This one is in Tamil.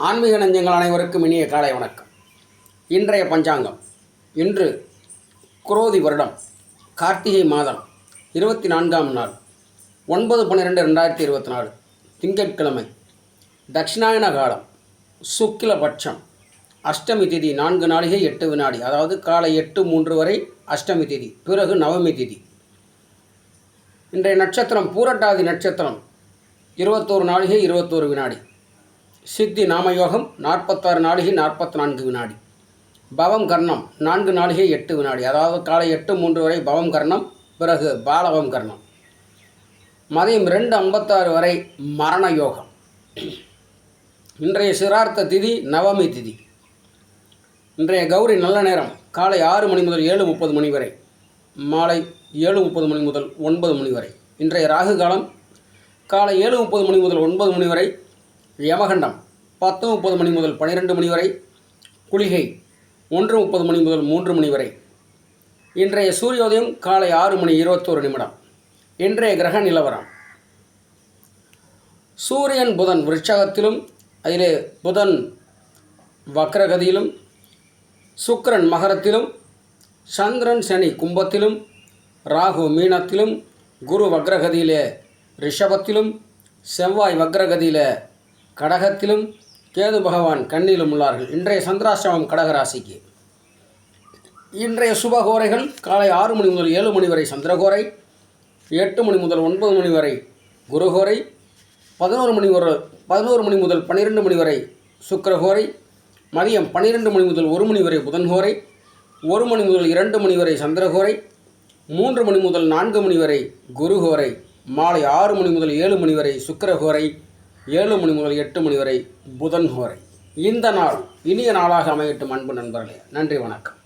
ஆன்மீக நெஞ்சங்கள் அனைவருக்கும் இனிய காலை வணக்கம். இன்றைய பஞ்சாங்கம். இன்று குரோதி வருடம் கார்த்திகை மாதம் 24ஆம் நாள் 9/12/2024 திங்கட்கிழமை. தட்சிணாயன காலம், சுக்கிலபட்சம், அஷ்டமி திதி 4 நாழிகை 8 வினாடி, அதாவது காலை 8:03 வரை அஷ்டமி திதி, பிறகு நவமி திதி. இன்றைய நட்சத்திரம் பூரட்டாதி நட்சத்திரம் 21 நாழிகை 21 வினாடி. சித்தி நாமயோகம் 46 நாழிகை 44 வினாடி. பவம் கர்ணம் 4 நாழிகை 8 வினாடி, அதாவது காலை 8:03 வரை பவம் கர்ணம், பிறகு பாலவம் கர்ணம். மதியம் 2:56 வரை மரண யோகம். இன்றைய சிரார்த்த திதி நவமி திதி. இன்றைய கௌரி நல்ல நேரம் காலை 6 மணி முதல் 7:30 மணி வரை, மாலை 7:30 மணி முதல் 9 மணி வரை. இன்றைய ராகு காலம் காலை 7:30 மணி முதல் 9 மணி வரை. யமகண்டம் 10:30 மணி முதல் 12 மணி வரை. குளிகை 1:30 மணி முதல் 3 மணி வரை. இன்றைய சூரியோதயம் காலை 6 மணி 21 நிமிடம். இன்றைய கிரக நிலவரம். சூரியன் புதன் விருட்சகத்திலும், அதிலே புதன் வக்ரகதியிலும், சுக்கிரன் மகரத்திலும், சந்திரன் சனி கும்பத்திலும், ராகு மீனத்திலும், குரு வக்ரகதியிலே ரிஷபத்திலும், செவ்வாய் வக்ரகதியிலே கடகத்திலும், கேது பகவான் கன்னியிலும் உள்ளார்கள். இன்றைய சந்திராஷ்டமம் கடகராசிக்கு. இன்றைய சுபகோரைகள் காலை 6 மணி முதல் 7 மணி வரை சந்திரகோரை, 8 மணி முதல் 9 மணி வரை குருகோரை, 11 மணி முதல் 12 மணி வரை சுக்கிரகோரை, மதியம் 12 மணி முதல் 1 மணி வரை புதன்கோரை, 1 மணி முதல் 2 மணி வரை சந்திரகோரை, 3 மணி முதல் 4 மணி வரை குருகோரை, மாலை 6 மணி முதல் 7 மணி வரை சுக்கிரகோரை, 7 மணி முதல் 8 மணி வரை புதன் ஹோரை. இந்த நாள் இனிய நாளாக அமையட்டும் அன்பு நண்பர்களே. நன்றி, வணக்கம்.